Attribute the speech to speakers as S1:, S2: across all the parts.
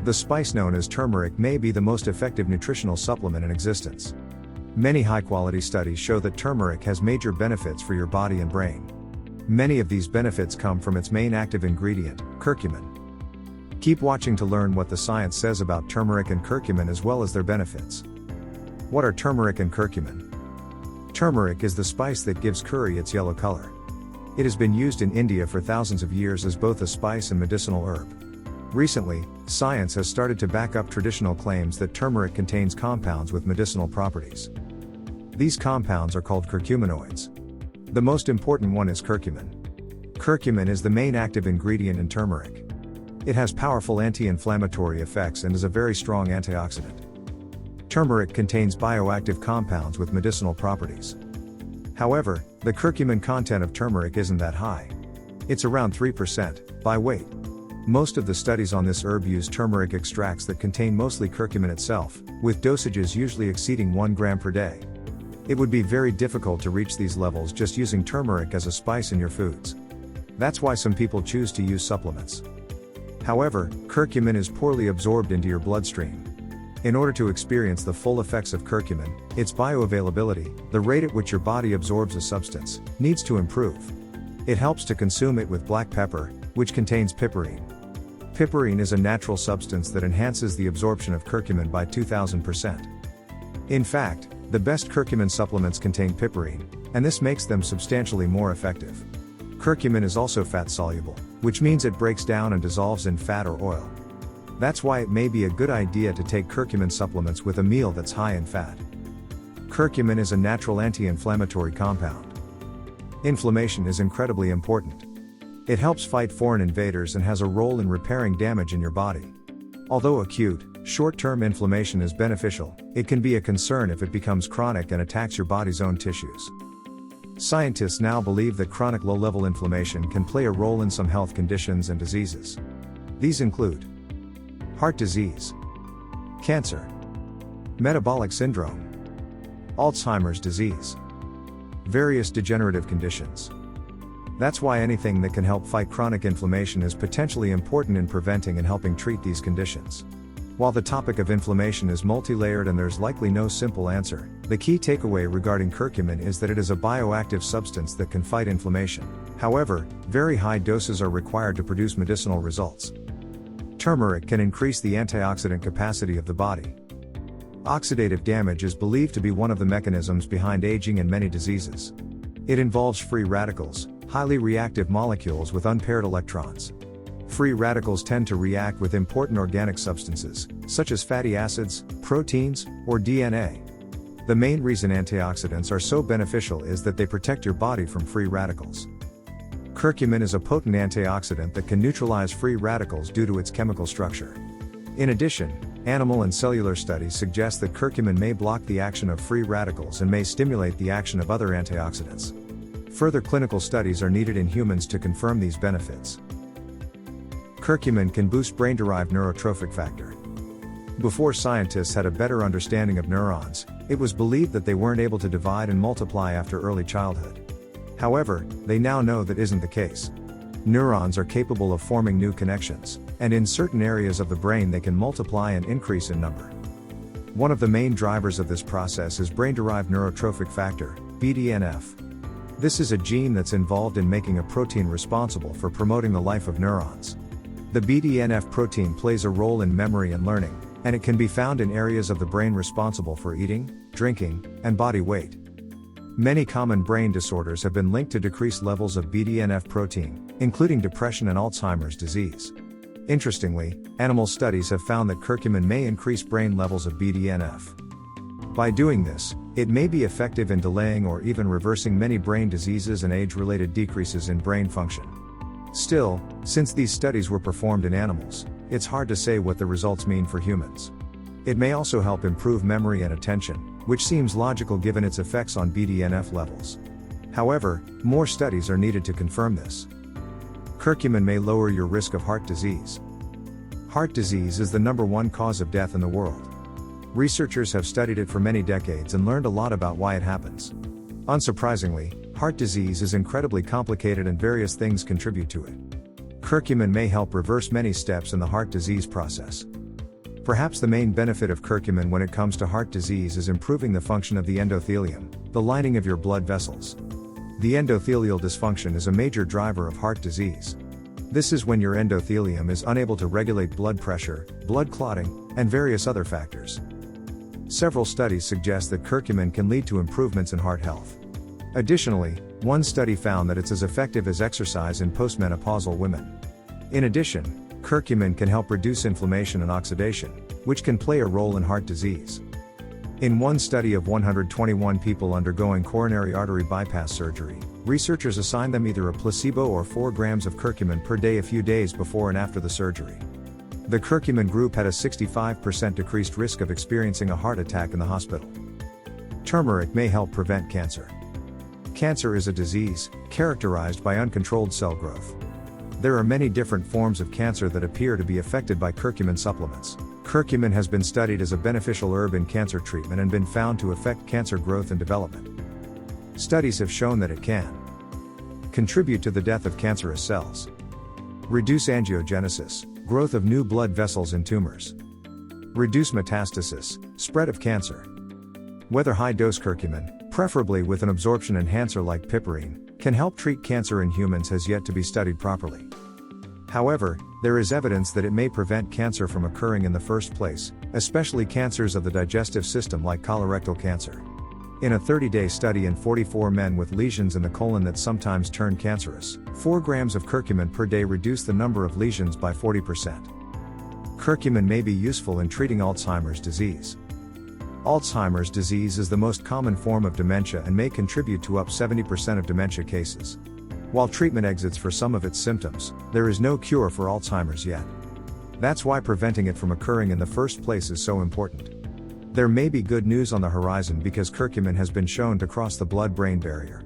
S1: The spice known as turmeric may be the most effective nutritional supplement in existence. Many high-quality studies show that turmeric has major benefits for your body and brain. Many of these benefits come from its main active ingredient, curcumin. Keep watching to learn what the science says about turmeric and curcumin as well as their benefits. What are turmeric and curcumin? Turmeric is the spice that gives curry its yellow color. It has been used in India for thousands of years as both a spice and medicinal herb. Recently, science has started to back up traditional claims that turmeric contains compounds with medicinal properties. These compounds are called curcuminoids. The most important one is curcumin. Curcumin is the main active ingredient in turmeric. It has powerful anti-inflammatory effects and is a very strong antioxidant. Turmeric contains bioactive compounds with medicinal properties. However, the curcumin content of turmeric isn't that high. It's around 3% by weight. Most of the studies on this herb use turmeric extracts that contain mostly curcumin itself, with dosages usually exceeding 1 gram per day. It would be very difficult to reach these levels just using turmeric as a spice in your foods. That's why some people choose to use supplements. However, curcumin is poorly absorbed into your bloodstream. In order to experience the full effects of curcumin, its bioavailability, the rate at which your body absorbs a substance, needs to improve. It helps to consume it with black pepper, which contains piperine. Piperine is a natural substance that enhances the absorption of curcumin by 2000%. In fact, the best curcumin supplements contain piperine, and this makes them substantially more effective. Curcumin is also fat-soluble, which means it breaks down and dissolves in fat or oil. That's why it may be a good idea to take curcumin supplements with a meal that's high in fat. Curcumin is a natural anti-inflammatory compound. Inflammation is incredibly important. It helps fight foreign invaders and has a role in repairing damage in your body. Although acute, short-term inflammation is beneficial, it can be a concern if it becomes chronic and attacks your body's own tissues. Scientists now believe that chronic low-level inflammation can play a role in some health conditions and diseases. These include heart disease, cancer, metabolic syndrome, Alzheimer's disease, various degenerative conditions. That's why anything that can help fight chronic inflammation is potentially important in preventing and helping treat these conditions. While the topic of inflammation is multi-layered and there's likely no simple answer, the key takeaway regarding curcumin is that it is a bioactive substance that can fight inflammation. However, very high doses are required to produce medicinal results. Turmeric can increase the antioxidant capacity of the body. Oxidative damage is believed to be one of the mechanisms behind aging and many diseases. It involves free radicals, highly reactive molecules with unpaired electrons. Free radicals tend to react with important organic substances, such as fatty acids, proteins, or DNA. The main reason antioxidants are so beneficial is that they protect your body from free radicals. Curcumin is a potent antioxidant that can neutralize free radicals due to its chemical structure. In addition, animal and cellular studies suggest that curcumin may block the action of free radicals and may stimulate the action of other antioxidants. Further clinical studies are needed in humans to confirm these benefits. Curcumin can boost brain-derived neurotrophic factor. Before scientists had a better understanding of neurons, it was believed that they weren't able to divide and multiply after early childhood. However, they now know that isn't the case. Neurons are capable of forming new connections, and in certain areas of the brain they can multiply and increase in number. One of the main drivers of this process is brain-derived neurotrophic factor, BDNF. This is a gene that's involved in making a protein responsible for promoting the life of neurons. The BDNF protein plays a role in memory and learning, and it can be found in areas of the brain responsible for eating, drinking, and body weight. Many common brain disorders have been linked to decreased levels of BDNF protein, including depression and Alzheimer's disease. Interestingly, animal studies have found that curcumin may increase brain levels of BDNF. By doing this, it may be effective in delaying or even reversing many brain diseases and age-related decreases in brain function. Still, since these studies were performed in animals, it's hard to say what the results mean for humans. It may also help improve memory and attention, which seems logical given its effects on BDNF levels. However, more studies are needed to confirm this. Curcumin may lower your risk of heart disease. Heart disease is the #1 cause of death in the world. Researchers have studied it for many decades and learned a lot about why it happens. Unsurprisingly, heart disease is incredibly complicated and various things contribute to it. Curcumin may help reverse many steps in the heart disease process. Perhaps the main benefit of curcumin when it comes to heart disease is improving the function of the endothelium, the lining of your blood vessels. The endothelial dysfunction is a major driver of heart disease. This is when your endothelium is unable to regulate blood pressure, blood clotting, and various other factors. Several studies suggest that curcumin can lead to improvements in heart health. Additionally, one study found that it's as effective as exercise in postmenopausal women. In addition, curcumin can help reduce inflammation and oxidation, which can play a role in heart disease. In one study of 121 people undergoing coronary artery bypass surgery, researchers assigned them either a placebo or 4 grams of curcumin per day a few days before and after the surgery. The curcumin group had a 65% decreased risk of experiencing a heart attack in the hospital. Turmeric may help prevent cancer. Cancer is a disease characterized by uncontrolled cell growth. There are many different forms of cancer that appear to be affected by curcumin supplements. Curcumin has been studied as a beneficial herb in cancer treatment and been found to affect cancer growth and development. Studies have shown that it can contribute to the death of cancerous cells, reduce angiogenesis, growth of new blood vessels in tumors, reduce metastasis, spread of cancer. Whether high-dose curcumin, preferably with an absorption enhancer like piperine, can help treat cancer in humans has yet to be studied properly. However, there is evidence that it may prevent cancer from occurring in the first place, especially cancers of the digestive system like colorectal cancer. In a 30-day study in 44 men with lesions in the colon that sometimes turn cancerous, 4 grams of curcumin per day reduced the number of lesions by 40%. Curcumin may be useful in treating Alzheimer's disease. Alzheimer's disease is the most common form of dementia and may contribute to up 70% of dementia cases. While treatment exists for some of its symptoms, there is no cure for Alzheimer's yet. That's why preventing it from occurring in the first place is so important. There may be good news on the horizon because curcumin has been shown to cross the blood-brain barrier.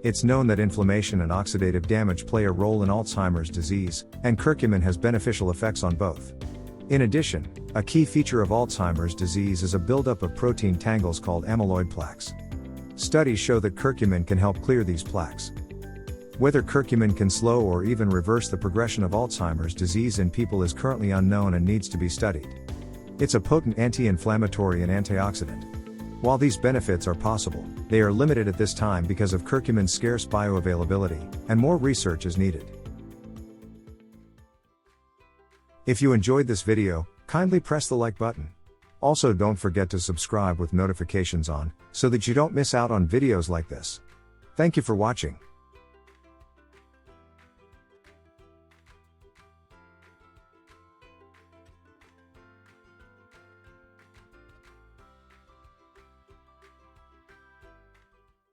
S1: It's known that inflammation and oxidative damage play a role in Alzheimer's disease, and curcumin has beneficial effects on both. In addition, a key feature of Alzheimer's disease is a buildup of protein tangles called amyloid plaques. Studies show that curcumin can help clear these plaques. Whether curcumin can slow or even reverse the progression of Alzheimer's disease in people is currently unknown and needs to be studied. It's a potent anti-inflammatory and antioxidant. While these benefits are possible, they are limited at this time because of curcumin's scarce bioavailability, and more research is needed. If you enjoyed this video, kindly press the like button. Also, don't forget to subscribe with notifications on, so that you don't miss out on videos like this. Thank you for watching.